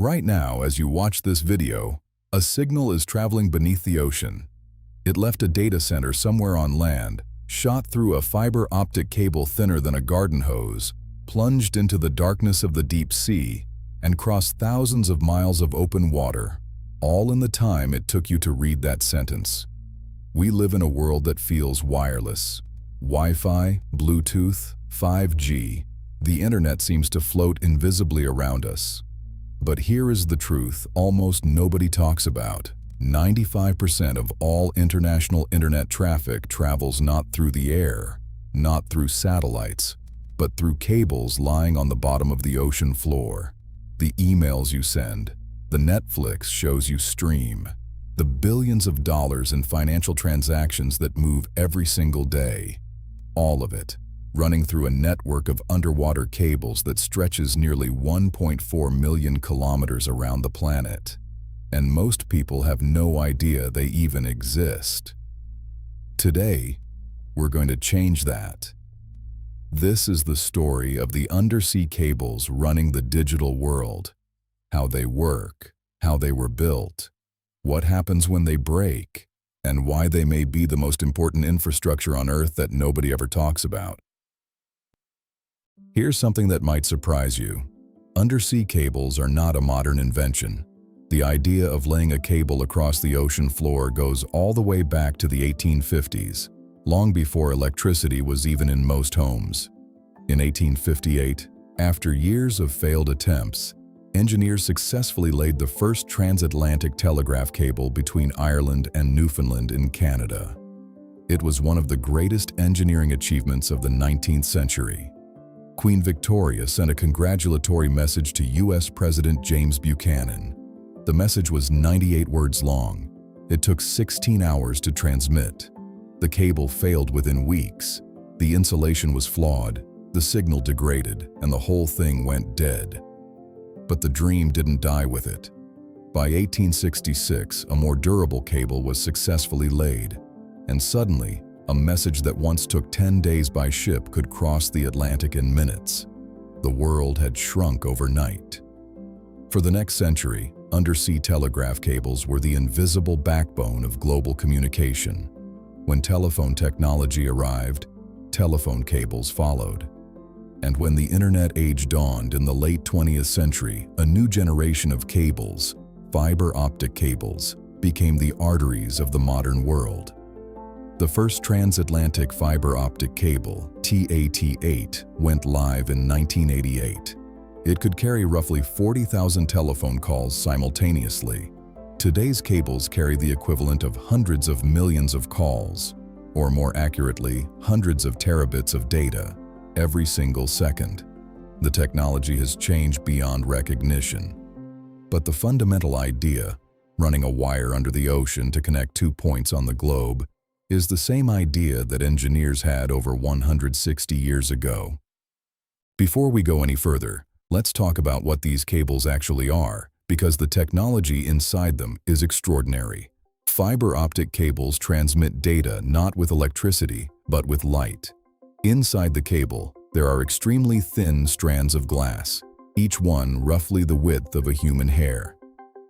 Right now, as you watch this video, a signal is traveling beneath the ocean. It left a data center somewhere on land, shot through a fiber optic cable thinner than a garden hose, plunged into the darkness of the deep sea, and crossed thousands of miles of open water, all in the time it took you to read that sentence. We live in a world that feels wireless. Wi-Fi, Bluetooth, 5G, the internet seems to float invisibly around us. But here is the truth almost nobody talks about. 95% of all international internet traffic travels not through the air, not through satellites, but through cables lying on the bottom of the ocean floor. The emails you send, the Netflix shows you stream, the billions of dollars in financial transactions that move every single day. All of it running through a network of underwater cables that stretches nearly 1.4 million kilometers around the planet. And most people have no idea they even exist. Today, we're going to change that. This is the story of the undersea cables running the digital world, how they work, how they were built, what happens when they break, and why they may be the most important infrastructure on Earth that nobody ever talks about. Here's something that might surprise you. Undersea cables are not a modern invention. The idea of laying a cable across the ocean floor goes all the way back to the 1850s, long before electricity was even in most homes. In 1858, after years of failed attempts, engineers successfully laid the first transatlantic telegraph cable between Ireland and Newfoundland in Canada. It was one of the greatest engineering achievements of the 19th century. Queen Victoria sent a congratulatory message to U.S. President James Buchanan. The message was 98 words long. It took 16 hours to transmit. The cable failed within weeks. The insulation was flawed, the signal degraded, and the whole thing went dead. But the dream didn't die with it. By 1866, a more durable cable was successfully laid, and suddenly, a message that once took 10 days by ship could cross the Atlantic in minutes. The world had shrunk overnight. For the next century, undersea telegraph cables were the invisible backbone of global communication. When telephone technology arrived, telephone cables followed. And when the internet age dawned in the late 20th century, a new generation of cables, fiber-optic cables, became the arteries of the modern world. The first transatlantic fiber-optic cable, TAT-8, went live in 1988. It could carry roughly 40,000 telephone calls simultaneously. Today's cables carry the equivalent of hundreds of millions of calls, or more accurately, hundreds of terabits of data, every single second. The technology has changed beyond recognition. But the fundamental idea, running a wire under the ocean to connect 2 points on the globe, is the same idea that engineers had over 160 years ago. Before we go any further, let's talk about what these cables actually are, because the technology inside them is extraordinary. Fiber optic cables transmit data not with electricity, but with light. Inside the cable, there are extremely thin strands of glass, each one roughly the width of a human hair.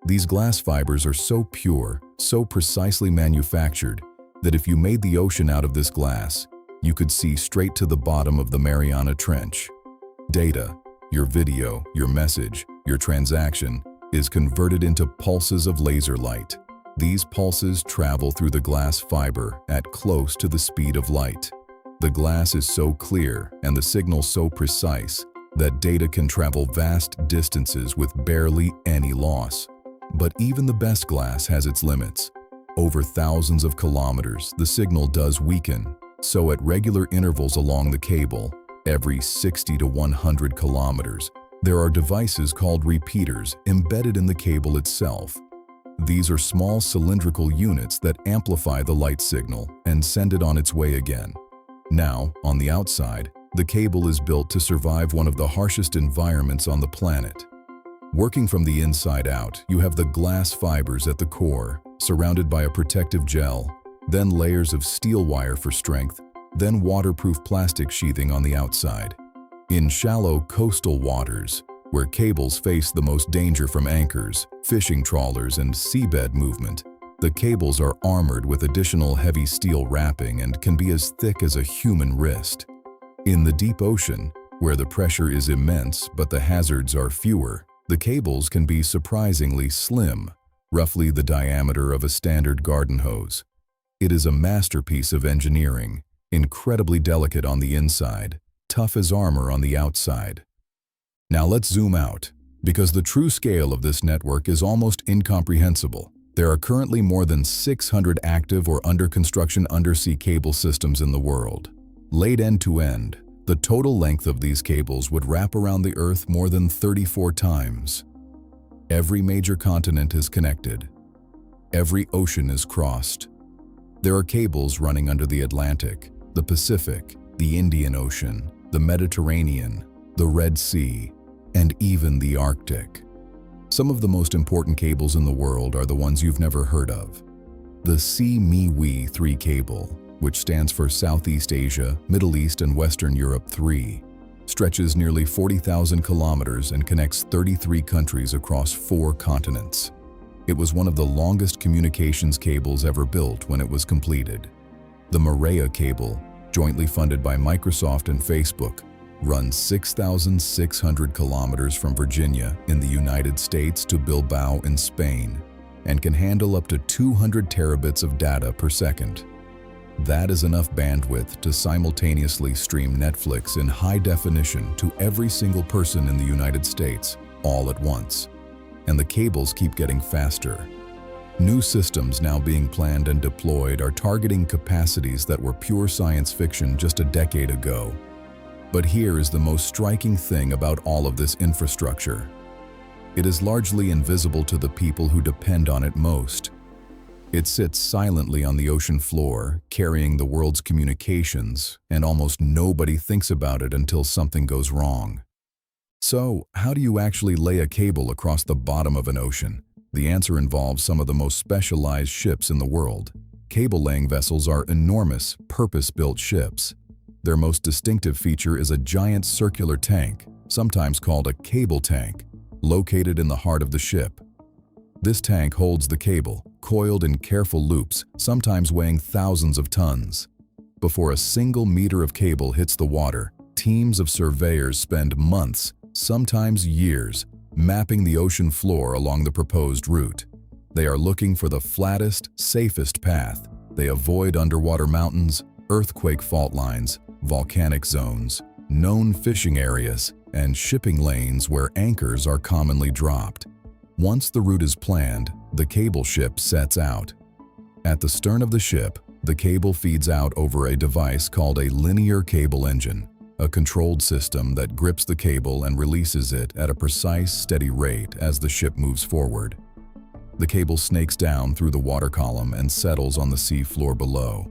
These glass fibers are so pure, so precisely manufactured, that if you made the ocean out of this glass, you could see straight to the bottom of the Mariana Trench. Data, your video, your message, your transaction, is converted into pulses of laser light. These pulses travel through the glass fiber at close to the speed of light. The glass is so clear and the signal so precise that data can travel vast distances with barely any loss. But even the best glass has its limits. Over thousands of kilometers, the signal does weaken, so at regular intervals along the cable, every 60 to 100 kilometers, there are devices called repeaters embedded in the cable itself. These are small cylindrical units that amplify the light signal and send it on its way again. Now, on the outside, the cable is built to survive one of the harshest environments on the planet. Working from the inside out, you have the glass fibers at the core, surrounded by a protective gel, then layers of steel wire for strength, then waterproof plastic sheathing on the outside. In shallow coastal waters, where cables face the most danger from anchors, fishing trawlers, and seabed movement. The cables are armored with additional heavy steel wrapping and can be as thick as a human wrist. In the deep ocean, where the pressure is immense but the hazards are fewer, the cables can be surprisingly slim, roughly the diameter of a standard garden hose. It is a masterpiece of engineering, incredibly delicate on the inside, tough as armor on the outside. Now let's zoom out, because the true scale of this network is almost incomprehensible. There are currently more than 600 active or under construction undersea cable systems in the world. Laid end to end, the total length of these cables would wrap around the Earth more than 34 times. Every major continent is connected. Every ocean is crossed. There are cables running under the Atlantic, the Pacific, the Indian Ocean, the Mediterranean, the Red Sea, and even the Arctic. Some of the most important cables in the world are the ones you've never heard of. The CME 3 cable, which stands for Southeast Asia, Middle East, and Western Europe 3, stretches nearly 40,000 kilometers and connects 33 countries across 4 continents. It was one of the longest communications cables ever built when it was completed. The Maria cable, jointly funded by Microsoft and Facebook, runs 6,600 kilometers from Virginia in the United States to Bilbao in Spain, and can handle up to 200 terabits of data per second. That is enough bandwidth to simultaneously stream Netflix in high definition to every single person in the United States, all at once. And the cables keep getting faster. New systems now being planned and deployed are targeting capacities that were pure science fiction just a decade ago. But here is the most striking thing about all of this infrastructure. It is largely invisible to the people who depend on it most. It sits silently on the ocean floor, carrying the world's communications, and almost nobody thinks about it until something goes wrong. So, how do you actually lay a cable across the bottom of an ocean? The answer involves some of the most specialized ships in the world. Cable-laying vessels are enormous, purpose-built ships. Their most distinctive feature is a giant circular tank, sometimes called a cable tank, located in the heart of the ship. This tank holds the cable, coiled in careful loops, sometimes weighing thousands of tons. Before a single meter of cable hits the water, teams of surveyors spend months, sometimes years, mapping the ocean floor along the proposed route. They are looking for the flattest, safest path. They avoid underwater mountains, earthquake fault lines, volcanic zones, known fishing areas, and shipping lanes where anchors are commonly dropped. Once the route is planned, the cable ship sets out. At the stern of the ship, the cable feeds out over a device called a linear cable engine, a controlled system that grips the cable and releases it at a precise, steady rate as the ship moves forward. The cable snakes down through the water column and settles on the sea floor below.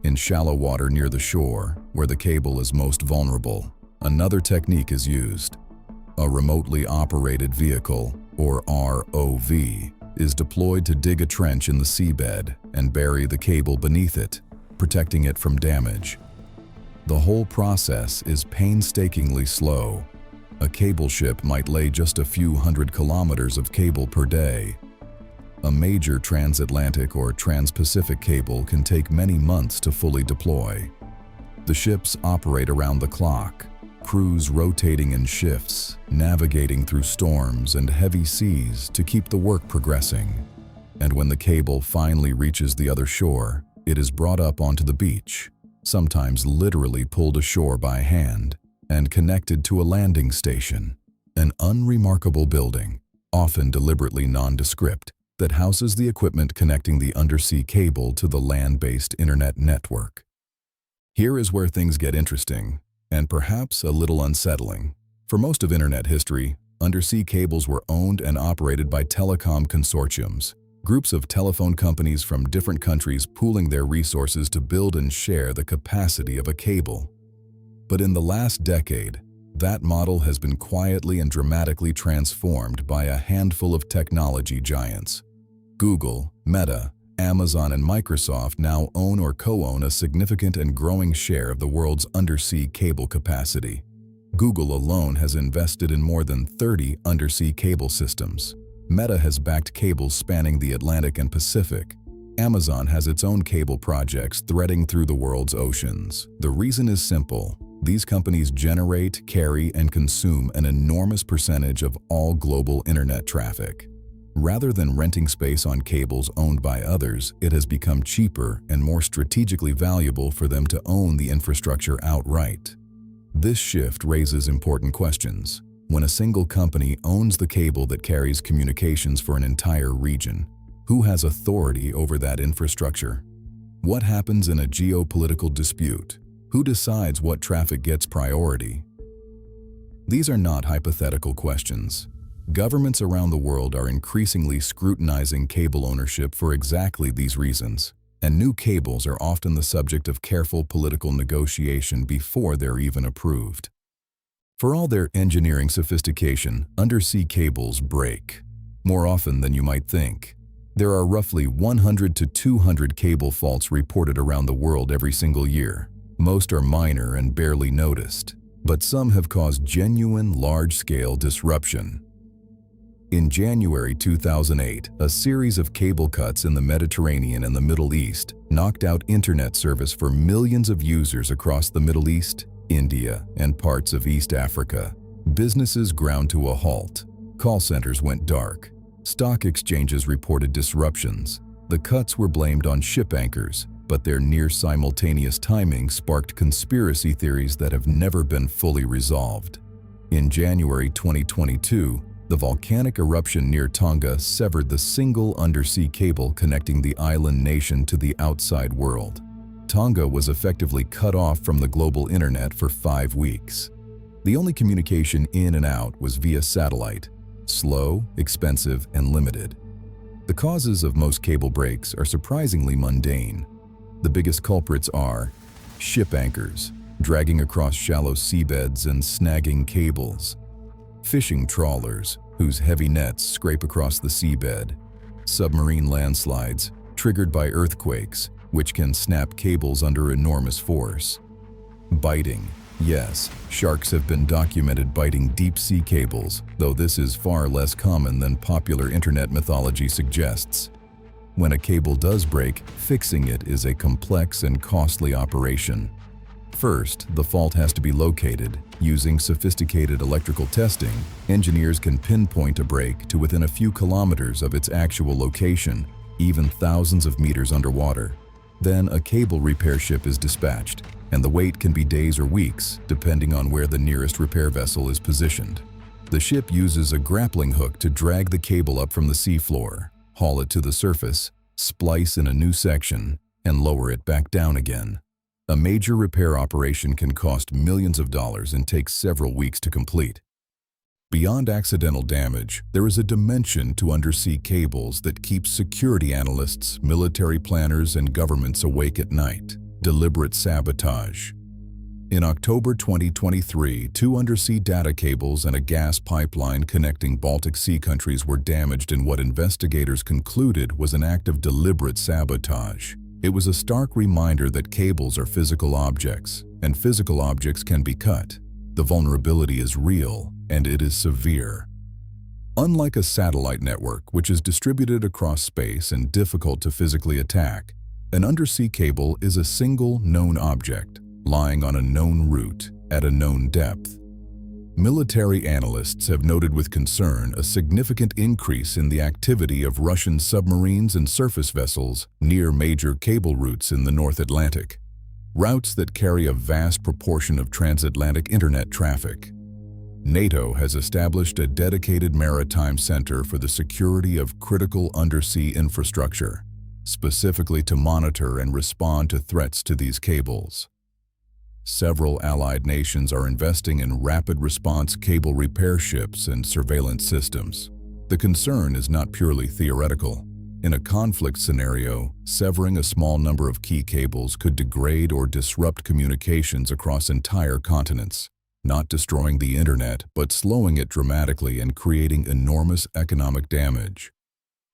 In shallow water near the shore, where the cable is most vulnerable, another technique is used. A remotely operated vehicle, or ROV, is deployed to dig a trench in the seabed and bury the cable beneath it, protecting it from damage. The whole process is painstakingly slow. A cable ship might lay just a few hundred kilometers of cable per day. A major Transatlantic or Trans-Pacific cable can take many months to fully deploy. The ships operate around the clock, crews rotating in shifts, navigating through storms and heavy seas to keep the work progressing. And when the cable finally reaches the other shore, it is brought up onto the beach, sometimes literally pulled ashore by hand, and connected to a landing station, an unremarkable building, often deliberately nondescript, that houses the equipment connecting the undersea cable to the land-based internet network. Here is where things get interesting, and perhaps a little unsettling. For most of internet history, undersea cables were owned and operated by telecom consortiums, groups of telephone companies from different countries pooling their resources to build and share the capacity of a cable. But in the last decade, that model has been quietly and dramatically transformed by a handful of technology giants. Google, Meta, Amazon, and Microsoft now own or co-own a significant and growing share of the world's undersea cable capacity. Google alone has invested in more than 30 undersea cable systems. Meta has backed cables spanning the Atlantic and Pacific. Amazon has its own cable projects threading through the world's oceans. The reason is simple. These companies generate, carry, and consume an enormous percentage of all global internet traffic. Rather than renting space on cables owned by others, it has become cheaper and more strategically valuable for them to own the infrastructure outright. This shift raises important questions. When a single company owns the cable that carries communications for an entire region, who has authority over that infrastructure? What happens in a geopolitical dispute? Who decides what traffic gets priority? These are not hypothetical questions. Governments around the world are increasingly scrutinizing cable ownership for exactly these reasons, and new cables are often the subject of careful political negotiation before they're even approved. For all their engineering sophistication, undersea cables break, more often than you might think. There are roughly 100 to 200 cable faults reported around the world every single year. Most are minor and barely noticed, but some have caused genuine large-scale disruption. In January 2008, a series of cable cuts in the Mediterranean and the Middle East knocked out internet service for millions of users across the Middle East, India, and parts of East Africa. Businesses ground to a halt. Call centers went dark. Stock exchanges reported disruptions. The cuts were blamed on ship anchors, but their near-simultaneous timing sparked conspiracy theories that have never been fully resolved. In January 2022, the volcanic eruption near Tonga severed the single undersea cable connecting the island nation to the outside world. Tonga was effectively cut off from the global internet for 5 weeks. The only communication in and out was via satellite, slow, expensive, and limited. The causes of most cable breaks are surprisingly mundane. The biggest culprits are ship anchors, dragging across shallow seabeds and snagging cables; fishing trawlers, whose heavy nets scrape across the seabed; submarine landslides, triggered by earthquakes, which can snap cables under enormous force; biting. Yes, sharks have been documented biting deep-sea cables, though this is far less common than popular internet mythology suggests. When a cable does break, fixing it is a complex and costly operation. First, the fault has to be located. Using sophisticated electrical testing, engineers can pinpoint a break to within a few kilometers of its actual location, even thousands of meters underwater. Then a cable repair ship is dispatched, and the wait can be days or weeks, depending on where the nearest repair vessel is positioned. The ship uses a grappling hook to drag the cable up from the seafloor, haul it to the surface, splice in a new section, and lower it back down again. A major repair operation can cost millions of dollars and take several weeks to complete. Beyond accidental damage, there is a dimension to undersea cables that keeps security analysts, military planners, and governments awake at night: deliberate sabotage. In October 2023, 2 undersea data cables and a gas pipeline connecting Baltic Sea countries were damaged in what investigators concluded was an act of deliberate sabotage. It was a stark reminder that cables are physical objects, and physical objects can be cut. The vulnerability is real, and it is severe. Unlike a satellite network, which is distributed across space and difficult to physically attack, an undersea cable is a single known object, lying on a known route at a known depth. Military analysts have noted with concern a significant increase in the activity of Russian submarines and surface vessels near major cable routes in the North Atlantic, routes that carry a vast proportion of transatlantic internet traffic. NATO has established a dedicated maritime center for the security of critical undersea infrastructure, specifically to monitor and respond to threats to these cables. Several allied nations are investing in rapid response cable repair ships and surveillance systems. The concern is not purely theoretical. In a conflict scenario, severing a small number of key cables could degrade or disrupt communications across entire continents, not destroying the internet, but slowing it dramatically and creating enormous economic damage.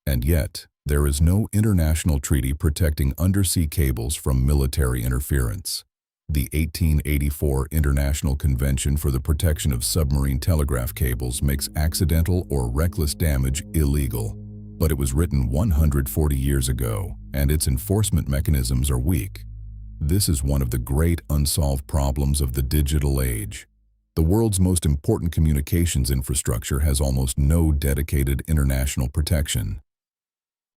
And yet, there is no international treaty protecting undersea cables from military interference. The 1884 International Convention for the Protection of Submarine Telegraph Cables makes accidental or reckless damage illegal, but it was written 140 years ago, and its enforcement mechanisms are weak. This is one of the great unsolved problems of the digital age. The world's most important communications infrastructure has almost no dedicated international protection.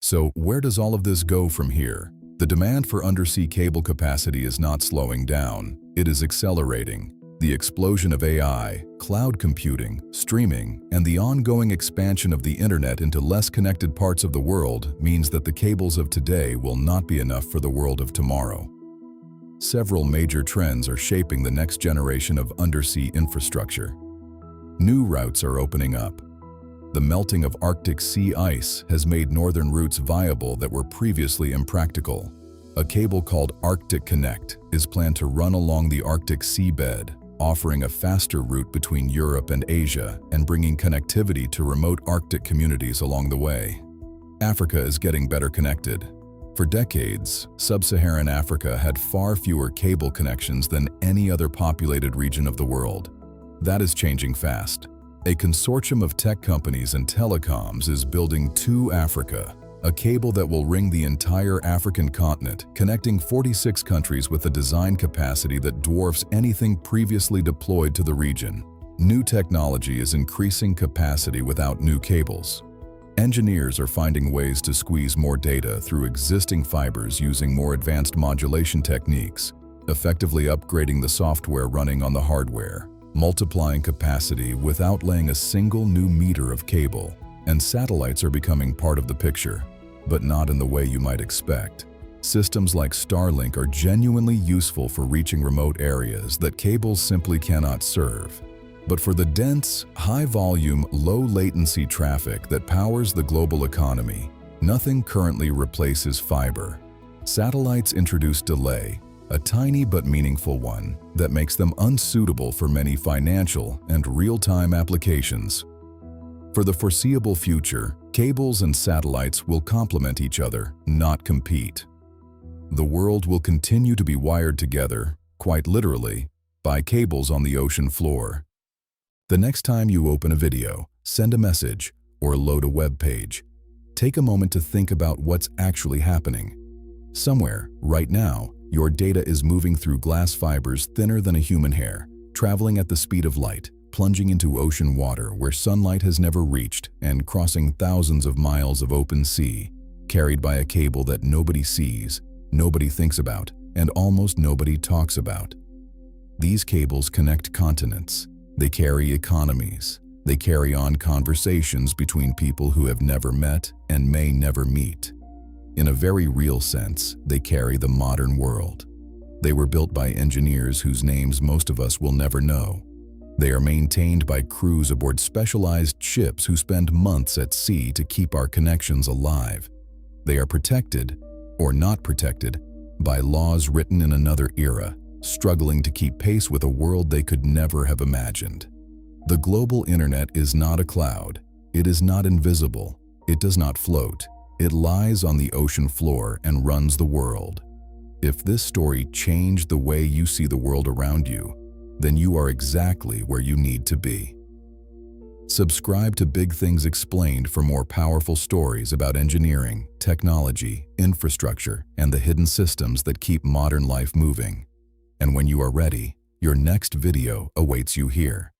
So, where does all of this go from here? The demand for undersea cable capacity is not slowing down, it is accelerating. The explosion of AI, cloud computing, streaming, and the ongoing expansion of the internet into less connected parts of the world means that the cables of today will not be enough for the world of tomorrow. Several major trends are shaping the next generation of undersea infrastructure. New routes are opening up. The melting of Arctic sea ice has made northern routes viable that were previously impractical. A cable called Arctic Connect is planned to run along the Arctic seabed, offering a faster route between Europe and Asia and bringing connectivity to remote Arctic communities along the way. Africa is getting better connected. For decades, sub-Saharan Africa had far fewer cable connections than any other populated region of the world. That is changing fast. A consortium of tech companies and telecoms is building To Africa, a cable that will ring the entire African continent, connecting 46 countries with a design capacity that dwarfs anything previously deployed to the region. New technology is increasing capacity without new cables. Engineers are finding ways to squeeze more data through existing fibers using more advanced modulation techniques, effectively upgrading the software running on the hardware, multiplying capacity without laying a single new meter of cable. And satellites are becoming part of the picture, but not in the way you might expect. Systems like Starlink are genuinely useful for reaching remote areas that cables simply cannot serve. But for the dense, high-volume, low-latency traffic that powers the global economy, nothing currently replaces fiber. Satellites introduce delay, a tiny but meaningful one that makes them unsuitable for many financial and real-time applications. For the foreseeable future, cables and satellites will complement each other, not compete. The world will continue to be wired together, quite literally, by cables on the ocean floor. The next time you open a video, send a message, or load a web page, take a moment to think about what's actually happening. Somewhere, right now, your data is moving through glass fibers thinner than a human hair, traveling at the speed of light, plunging into ocean water where sunlight has never reached, and crossing thousands of miles of open sea, carried by a cable that nobody sees, nobody thinks about, and almost nobody talks about. These cables connect continents. They carry economies. They carry on conversations between people who have never met and may never meet. In a very real sense, they carry the modern world. They were built by engineers whose names most of us will never know. They are maintained by crews aboard specialized ships who spend months at sea to keep our connections alive. They are protected, or not protected, by laws written in another era, struggling to keep pace with a world they could never have imagined. The global internet is not a cloud. It is not invisible. It does not float. It lies on the ocean floor and runs the world. If this story changed the way you see the world around you, then you are exactly where you need to be. Subscribe to Big Things Explained for more powerful stories about engineering, technology, infrastructure, and the hidden systems that keep modern life moving. And when you are ready, your next video awaits you here.